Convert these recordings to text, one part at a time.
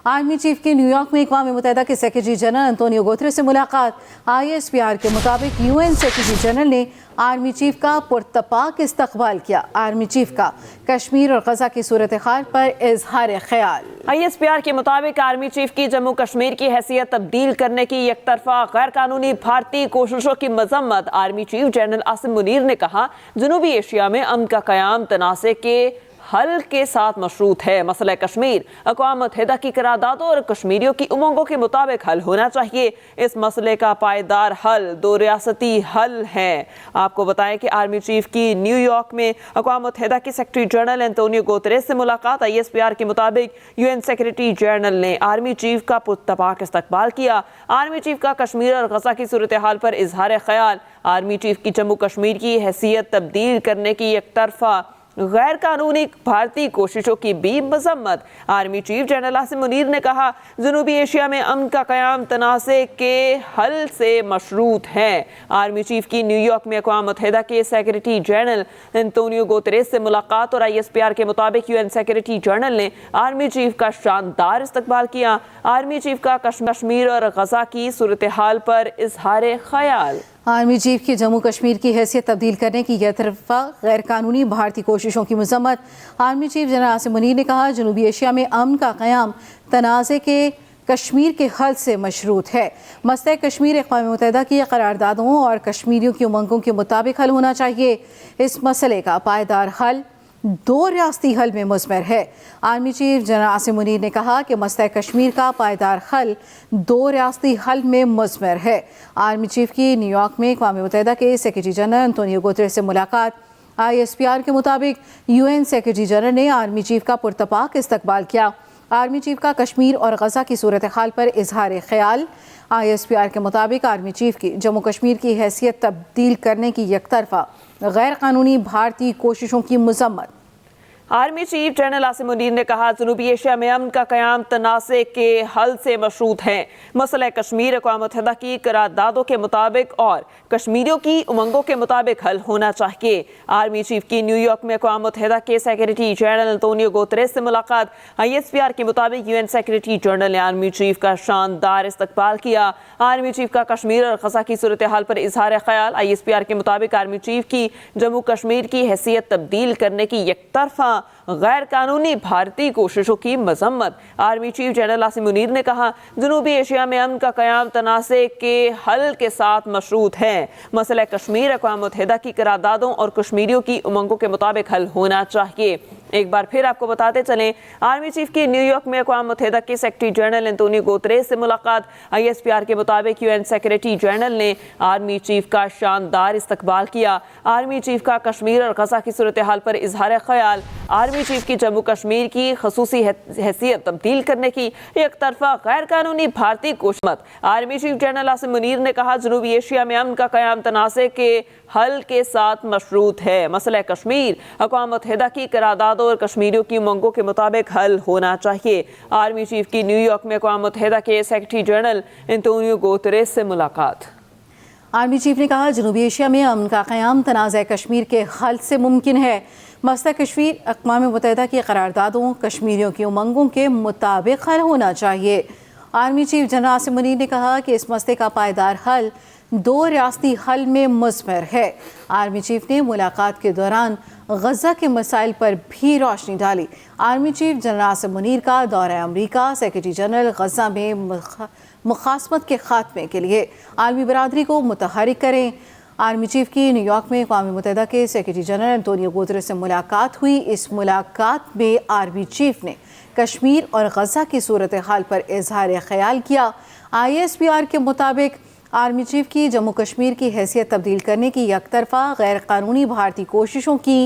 Army chief की New York में अक़वाम मुत्तहिदा के सेक्रेटरी जनरल एंटोनियो गुतेरेस से मुलाकात। ISPR के मुताबिक UN सेक्रेटरी जनरल ने आर्मी चीफ का पुरतपाक इस्तकबाल किया। आर्मी चीफ का कश्मीर और गजा की सूरत हाल पर इजहार ख्याल। ISPR के मुताबिक आर्मी चीफ की जम्मू कश्मीर की हैसियत तब्दील करने की एकतरफा गैर कानूनी भारतीय कोशिशों की मजम्मत। Army chief general Asim Munir ने कहा, जनूबी एशिया में अमन का क़याम तनाज़े के हल के साथ मशरूत है। मसला कश्मीर अक़वाम मुत्तहिदा की करारदादों और कश्मीरियों की उमंगों के मुताबिक हल होना चाहिए। इस मसले का पायदार हल दो रियासती हल है। आपको बताएं कि आर्मी चीफ की न्यूयॉर्क में अक़वाम मुत्तहिदा के सेक्रेटरी जनरल एंटोनियो गुतेरेस से मुलाकात। ISPR के मुताबिक UN सेक्रेटरी जनरल ने आर्मी चीफ का पुरतपाक इस्तकबाल किया। आर्मी चीफ का कश्मीर और गजा की सूरत हाल पर इजहार ख्याल। आर्मी चीफ की जम्मू कश्मीर की हैसियत तब्दील करने की एकतरफा गैर कानूनी भारतीय कोशिशों की भी मजम्मत। Army chief general Asim Munir ने कहा, जनूबी एशिया में अमन का क़याम तनाज़े के हल से मशरूत है। आर्मी चीफ की न्यूयॉर्क में अक़वाम मुत्तहिदा के सेक्रेटरी जनरल एंटोनियो गुतेरेस से मुलाकात और ISPR के मुताबिक UN सेक्रेटरी जनरल ने आर्मी चीफ का शानदार इस्तकबाल किया। आर्मी चीफ का कश्मीर और गजा की सूरत हाल पर इजहार ख्याल। आर्मी चीफ की जम्मू कश्मीर की हैसियत तब्दील करने की यह तरफा गैर कानूनी भारतीय कोशिशों की मजम्मत। Army chief general Asim Munir ने कहा, जनूबी एशिया में अमन का क़याम तनाज़े के कश्मीर के हल से मशरूत है। मसला कश्मीर अक़वाम मुत्तहिदा की करारदादों और कश्मीरियों की उमंगों के मुताबिक हल होना चाहिए। इस मसले का पायदार हल दो रियासती हल में मुज़मर है। Army chief general Asim Munir ने कहा कि मसला कश्मीर का पायदार हल दो रियासती हल में मुज़मर है। आर्मी चीफ की न्यूयॉर्क में अक़वाम मुत्तहिदा के सेक्रेटरी जनरल एंटोनियो गुतेरेस से मुलाकात। ISPR के मुताबिक UN सेक्रेटरी जनरल ने आर्मी चीफ का पुरतपाक इस्तकबाल किया। आर्मी चीफ का कश्मीर और गजा की सूरत हाल पर इजहार ख्याल। ISPR के मुताबिक आर्मी चीफ की जम्मू कश्मीर की हैसियत तब्दील करने की एकतरफा गैर कानूनी भारतीय कोशिशों की मजम्मत। Army chief general Asim Munir ने कहा, जनूबी एशिया में अमन का क़याम तनाज़े के हल से मशरूत है। मसला कश्मीर अक़वाम मुत्तहिदा की करारदादों के मुताबिक और कश्मीरियों की उमंगों के मुताबिक हल होना चाहिए। आर्मी चीफ की न्यूयॉर्क में अक़वाम मुत्तहिदा के सेक्रेटरी जनरल एंटोनियो गुतेरेस से मुलाकात। ISPR के मुताबिक UN सेक्रेटरी जनरल ने आर्मी चीफ का शानदार इस्तकबाल किया। आर्मी चीफ का कश्मीर और गजा की सूरत हाल पर इजहार ख्याल। ISPR के मुताबिक आर्मी चीफ की जम्मू कश्मीर की हैसियत तब्दील करने की एकतरफा गैर कानूनी भारतीय कोशिशों की मजम्मत। Army chief general Asim Munir ने कहा, जनूबी एशिया में अमन का क़याम तनाज़े के हल के साथ मशरूत है। मसला कश्मीर अक़वाम मुत्तहिदा की करारदादों और कश्मीरियों की उमंगों के मुताबिक हल होना चाहिए। एक बार फिर आपको बताते चलें, आर्मी चीफ की न्यूयॉर्क में अक़वाम मुत्तहिदा के सेक्रेटरी जनरल एंटोनियो गुतेरेस से मुलाकात। ISPR के मुताबिक UN सेक्रेटरी जनरल ने आर्मी चीफ का शानदार इस्तकबाल किया। आर्मी चीफ का कश्मीर और गजा की सूरत हाल पर इजहार ख्याल। आर्मी चीफ की जम्मू कश्मीर की खसूसी हैसियत तब्दील करने की एक तरफा गैर कानूनी भारतीय कोशिश। Army chief general Asim Munir ने कहा, जनूबी एशिया में अमन का क़याम तनाज़े के हल के साथ मशरूत है। मसला कश्मीर अक़वाम मुत्तहिदा की करारदादों और कश्मीरियों की उमंगों के मुताबिक हल होना चाहिए। आर्मी चीफ की न्यूयॉर्क में अक़वाम मुत्तहिदा के सेक्रेटरी जनरल एंटोनियो गुतेरेस से मुलाकात। आर्मी चीफ ने कहा, जनूबी एशिया में अमन का क़याम तनाज़ा कश्मीर के हल से मुमकिन है। मसला कश्मीर अक़वाम मुत्तहिदा की करारदादों कश्मीरियों की उमंगों के मुताबिक हल होना चाहिए। Army chief general Asim Munir ने कहा कि इस मसले का पायदार हल दो रियासती हल में मुज़मर है। आर्मी चीफ ने मुलाकात के दौरान गजा के मसाइल पर भी रोशनी डाली। Army chief general Asim Munir का दौरा अमरीका, सेक्रेटरी जनरल गजा में मुखासमत के खात्मे के लिए आलमी बरादरी को मुतहरिक करें। आर्मी चीफ की न्यूयॉर्क में अक़वाम मुत्तहिदा के सेक्रेटरी जनरल एंटोनियो गुतेरेस से मुलाकात हुई। इस मुलाकात में आर्मी चीफ ने कश्मीर और गजा की सूरत हाल पर इजहार ख्याल किया। ISPR के मुताबिक आर्मी चीफ की जम्मू कश्मीर की हैसियत तब्दील करने की एकतरफा गैर कानूनी भारतीय कोशिशों की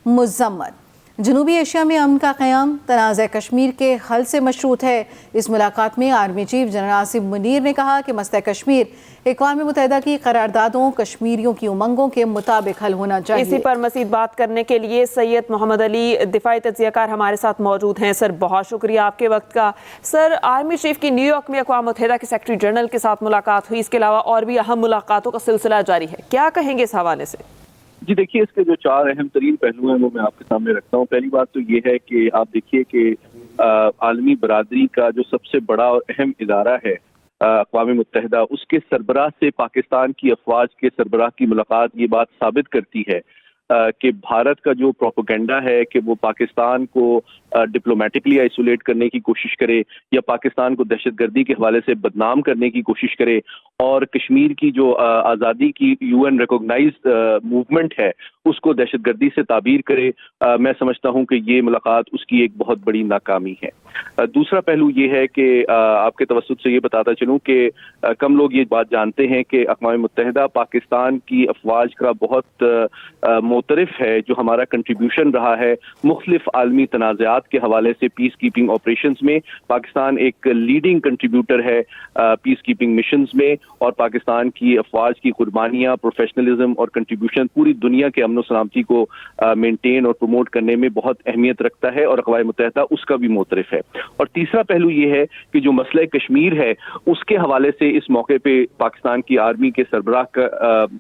मजम्मत। जनूबी एशिया में अमन का क़याम तनाज़ा कश्मीर के हल से मशरूत है। इस मुलाकात में army chief general Asim Munir ने कहा कि मसला कश्मीर अक़वाम मुत्तहिदा की करारदादों कश्मीरियों की उमंगों के मुताबिक हल होना चाहिए। इसी पर मज़ीद बात करने के लिए सैयद मोहम्मद अली दिफाई तज्ज़ियाकार हमारे साथ मौजूद हैं। सर, बहुत शुक्रिया आपके वक्त का। सर, आर्मी चीफ की न्यूयॉर्क में अक़वाम मुत्तहिदा के सेक्रेटरी जनरल के साथ मुलाकात हुई, इसके अलावा और भी अहम मुलाकातों का सिलसिला जारी है, क्या कहेंगे इस हवाले से? जी देखिए, इसके जो चार अहम तरीन पहलू हैं वो मैं आपके सामने रखता हूँ। पहली बात तो ये है कि आप देखिए कि عالمی برادری کا جو سب سے بڑا اور اہم ادارہ ہے اقوام متحدہ، اس کے سربراہ سے پاکستان کی افواج کے سربراہ کی ملاقات یہ بات ثابت کرتی ہے کہ بھارت کا جو پروپیگنڈا ہے کہ وہ پاکستان کو ڈپلومیٹکلی آئسولیٹ کرنے کی کوشش کرے یا پاکستان کو دہشت گردی کے حوالے سے بدنام کرنے کی کوشش کرے، اور کشمیر کی جو آزادی کی یو این ریکوگنائزڈ موومنٹ ہے اس کو دہشت گردی سے تعبیر کرے، میں سمجھتا ہوں کہ یہ ملاقات اس کی ایک بہت بڑی ناکامی ہے۔ دوسرا پہلو یہ ہے کہ آپ کے توسط سے یہ بتاتا چلوں کہ کم لوگ یہ بات جانتے ہیں کہ اقوام متحدہ پاکستان کی افواج کا بہت معترف ہے، جو ہمارا کنٹریبیوشن رہا ہے مختلف عالمی تنازعات کے حوالے سے پیس کیپنگ آپریشنز میں۔ پاکستان ایک لیڈنگ کنٹریبیوٹر ہے پیس کیپنگ مشنز میں، اور پاکستان کی افواج کی قربانیاں، پروفیشنلزم اور کنٹریبیوشن پوری دنیا کے امن و سلامتی کو مینٹین اور پروموٹ کرنے میں بہت اہمیت رکھتا ہے، اور اقوام متحدہ اس کا بھی معترف ہے۔ اور تیسرا پہلو یہ ہے کہ جو مسئلہ کشمیر ہے اس کے حوالے سے اس موقع پہ پاکستان کی آرمی کے سربراہ کا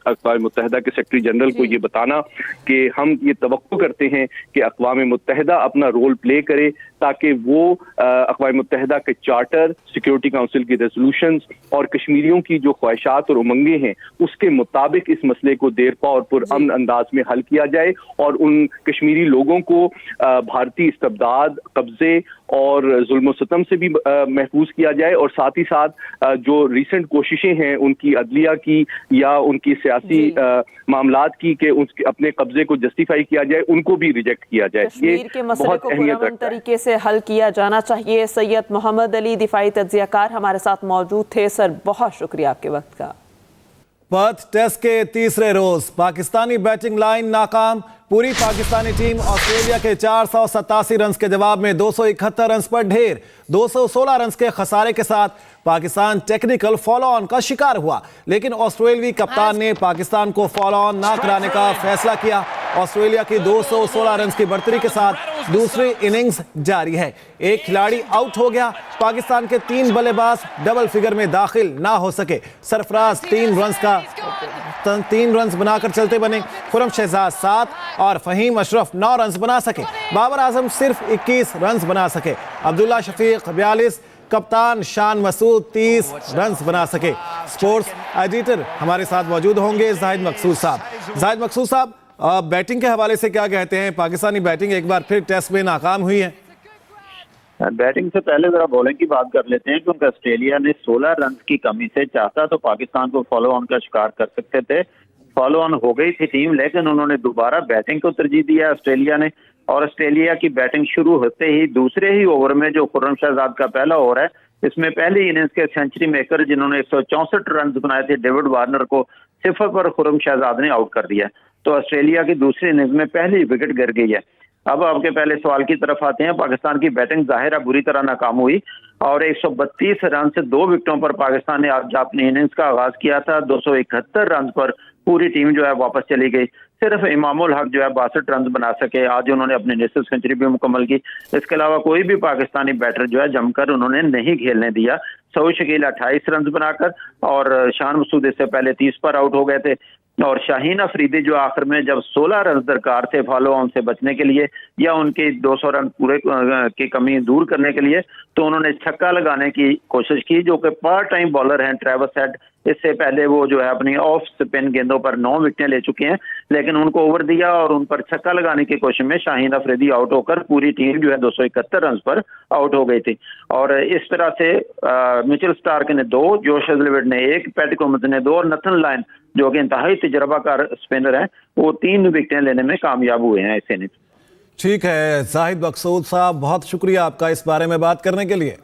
اقوام متحدہ کے سیکرٹری جنرل کو یہ بتانا کہ ہم یہ توقع کرتے ہیں کہ اقوام متحدہ اپنا رول پلے کرے تاکہ وہ اقوام متحدہ کے چارٹر، سیکیورٹی کونسل کی ریزولوشنز اور کشمیریوں کی جو خواہشات اور امنگیں ہیں اس کے مطابق اس مسئلے کو دیرپا اور پرامن انداز میں حل کیا جائے، اور ان کشمیری لوگوں کو بھارتی استبداد، قبضے اور ظلم و ستم سے بھی محفوظ کیا جائے، اور ساتھ ہی ساتھ جو ریسنٹ کوششیں ہیں ان کی عدلیہ کی یا ان کی سیاسی معاملات کی کہ اپنے قبضے کو جسٹیفائی کیا جائے، ان کو بھی ریجیکٹ کیا جائے۔ کشمیر کے مسئلے کو پرامن طریقے سے حل کیا جانا چاہیے۔ سید محمد علی دفاعی تجزیہ کار ہمارے ساتھ موجود تھے۔ سر بہت شکریہ آپ کے وقت کا۔ پرتھ ٹیسٹ کے تیسرے روز پاکستانی بیٹنگ لائن ناکام، پوری پاکستانی ٹیم آسٹریلیا کے 487 رنز کے جواب میں 271 رنز پر ڈھیر، 216 رنز کے خسارے کے ساتھ پاکستان ٹیکنیکل فالو آن کا شکار ہوا، لیکن آسٹریلوی کپتان نے پاکستان کو فالو آن نہ کرانے کا فیصلہ کیا۔ آسٹریلیا کی 216 رنز کی برتری کے ساتھ دوسری اننگز جاری ہے، ایک کھلاڑی آؤٹ ہو گیا، پاکستان کے 3 بلے باز ڈبل فگر میں داخل نہ ہو سکے۔ سرفراز 3 رنز بنا کر چلتے بنے، خرم شہزاد 7 اور فہیم اشرف 9 رنز بنا سکے، بابر اعظم صرف 21 رنز بنا سکے، عبداللہ شفیق 42، کپتان شان مسعود 30 رنز بنا سکے۔ سپورٹس ایڈیٹر ہمارے ساتھ موجود ہوں گے زاہد مقصود صاحب۔ زاہد مقصود صاحب، بیٹنگ کے حوالے سے کیا کہتے ہیں؟ پاکستانی بیٹنگ ایک بار پھر ٹیسٹ میں ناکام ہوئی ہے۔ بیٹنگ سے پہلے ذرا بولنگ کی بات کر لیتے ہیں، کیونکہ آسٹریلیا نے 16 رنز کی کمی سے چاہتا تو پاکستان کو فالو آن کا شکار کر سکتے تھے۔ فالو آن ہو گئی تھی ٹیم، لیکن انہوں نے دوبارہ بیٹنگ کو ترجیح دیا آسٹریلیا نے، اور آسٹریلیا کی بیٹنگ شروع ہوتے ہی دوسرے ہی اوور میں جو خرم شہزاد کا پہلا اوور ہے اس میں پہلی اننگز کے سینچری میکر جنہوں نے 164 رنز بنائے تھے ڈیوڈ وارنر کو 0 پر خرم شہزاد نے آؤٹ کر دیا، تو آسٹریلیا کی دوسری اننگز میں پہلی وکٹ گر گئی ہے۔ اب آپ کے پہلے سوال کی طرف آتے ہیں۔ پاکستان کی بیٹنگ ظاہر ہے بری طرح ناکام ہوئی، اور 132 رن سے 2 وکٹوں پر پاکستان نے آج اپنی اننگز کا آغاز کیا تھا۔ 271 رن پر پوری ٹیم جو ہے واپس چلی گئی، صرف امام الحق جو ہے 62 رنز بنا سکے، آج انہوں نے اپنی نصف سنچری بھی مکمل کی۔ اس کے علاوہ کوئی بھی پاکستانی بیٹر جو ہے جم کر انہوں نے نہیں کھیلنے دیا۔ سعود شکیل 28 رنز بنا کر، اور شان مسعود اس سے پہلے 30 پر آؤٹ ہو گئے تھے، اور شاہین افریدی جو آخر میں جب 16 رنز درکار تھے فالو آن سے بچنے کے لیے یا ان کی 200 رن پورے کی کمی دور کرنے کے لیے، تو انہوں نے چھکا لگانے کی کوشش کی، جو کہ پارٹ ٹائم بالر ہیں ٹریوس ہیڈ۔ اس سے پہلے وہ جو ہے اپنی آف سپن گیندوں پر 9 وکٹیں لے چکے ہیں، لیکن ان کو اوور دیا اور ان پر چھکا لگانے کی کوشش میں شاہین افریدی آؤٹ ہو کر پوری ٹیم جو ہے 271 رنز پر آؤٹ ہو گئی تھی۔ اور اس طرح سے مچل سٹارک نے 2، جوش ہیزلوڈ نے 1، پیٹ کمنز نے 2، اور نتھن لائن جو کہ انتہائی تجربہ کار اسپنر ہیں وہ 3 وکٹیں لینے میں کامیاب ہوئے ہیں اس اننگز۔ ٹھیک ہے زاہد مقصود صاحب، بہت شکریہ آپ کا اس بارے میں بات کرنے کے لیے۔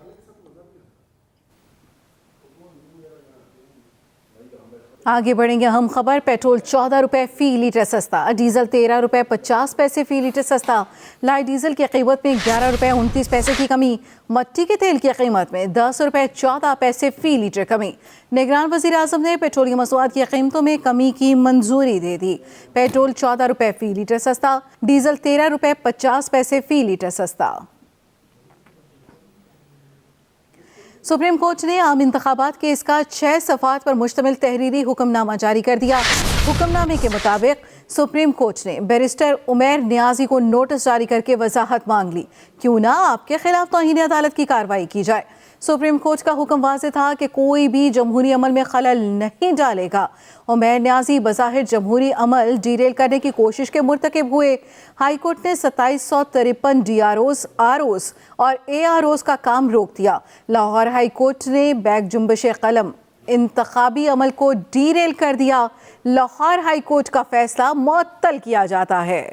آگے بڑھیں گے ہم خبر۔ پیٹرول 14 روپے فی لیٹر سستا، ڈیزل 13 روپے 50 پیسے فی لیٹر سستا، لائٹ ڈیزل کی قیمت میں 11 روپے 29 پیسے کی کمی، مٹی کے تیل کی قیمت میں 10 روپے 14 پیسے فی لیٹر کمی۔ نگران وزیر اعظم نے پیٹرولیم مصنوعات کی قیمتوں میں کمی کی منظوری دے دی۔ پیٹرول 14 روپے فی لیٹر سستا، ڈیزل 13 روپے 50 پیسے فی لیٹر سستا۔ सुप्रीम कोर्ट ने आम इंतखाबात के इसका 6 सफ़ात पर मुश्तमिल तहरीरी हुक्मनामा जारी कर दिया। हुक्मनामे के मुताबिक सुप्रीम कोर्ट ने बैरिस्टर उमैर नियाजी को नोटिस जारी करके वजाहत मांग ली, क्यों ना आपके खिलाफ तौहीन अदालत की कार्रवाई की जाए। सुप्रीम कोर्ट का हुक्म वाज़ेह था कि कोई भी जमहूरी अमल में खलल नहीं डालेगा। उमैर नियाजी बज़ाहिर जमहूरी अमल डीरेल करने की कोशिश के मुर्तकिब हुए। हाई कोर्ट ने 2753 DROs, ROs और AROs का काम रोक दिया। लाहौर हाई कोर्ट ने बैग जुम्बिश कलम इंतखाबी अमल को डीरेल कर दिया। लाहौर हाई कोर्ट का फैसला मुअत्तल किया जाता है।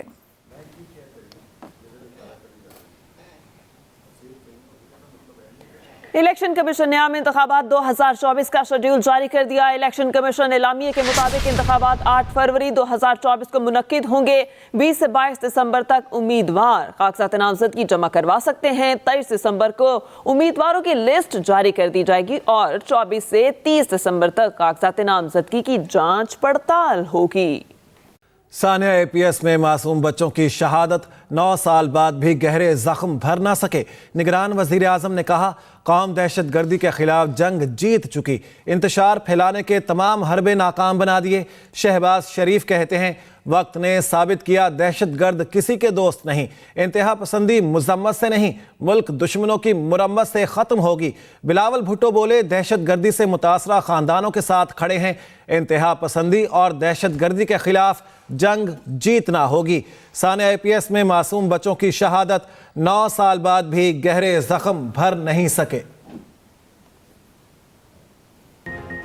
इलेक्शन कमीशन ने आम इंतखाबात 2024 का शेड्यूल जारी कर दिया। इलेक्शन कमीशन एलामिये के मुताबिक इंतखाबात 8 फरवरी 2024 को मुनक्किद होंगे। 20 से 22 दिसंबर तक उम्मीदवार कागजात नामजदगी जमा करवा सकते हैं। 23 दिसंबर को उम्मीदवारों की लिस्ट जारी कर दी जाएगी और 24 से 30 दिसंबर तक कागजात नामजदगी की जांच पड़ताल होगी। सानिया APS में मासूम बच्चों की शहादत 9 साल बाद भी गहरे जख्म भर ना सके। निगरान वजीर आज़म ने कहा, कौम दहशत गर्दी के खिलाफ जंग जीत चुकी, इंतशार फैलाने के तमाम हरबे नाकाम बना दिए। शहबाज शरीफ कहते हैं, वक्त ने साबित किया दहशत गर्द किसी के दोस्त नहीं, इंतहा पसंदी मुजम्मत से नहीं, मुल्क दुश्मनों की मुरम्मत से ख़त्म होगी। बिलावल भुट्टो बोले, दहशत गर्दी से मुतासरा ख़ानदानों के साथ खड़े हैं, इंतहा पसंदी और दहशत गर्दी के खिलाफ जंग जीतना होगी। सानिया APS में मासूम बच्चों की शहादत 9 साल बाद भी गहरे जख्म भर नहीं सके।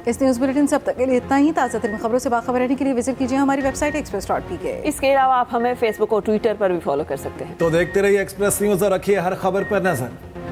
इस न्यूज़ बुलेटिन से अब तक के लिए इतना ही। ताज़ा तरीन खबरों से बाखबर रहने के लिए विजिट कीजिए हमारी वेबसाइट express.pk। इसके अलावा आप हमें फेसबुक और ट्विटर पर भी फॉलो कर सकते हैं। तो देखते रहिए एक्सप्रेस न्यूज़ और रखिए हर खबर पर नजर।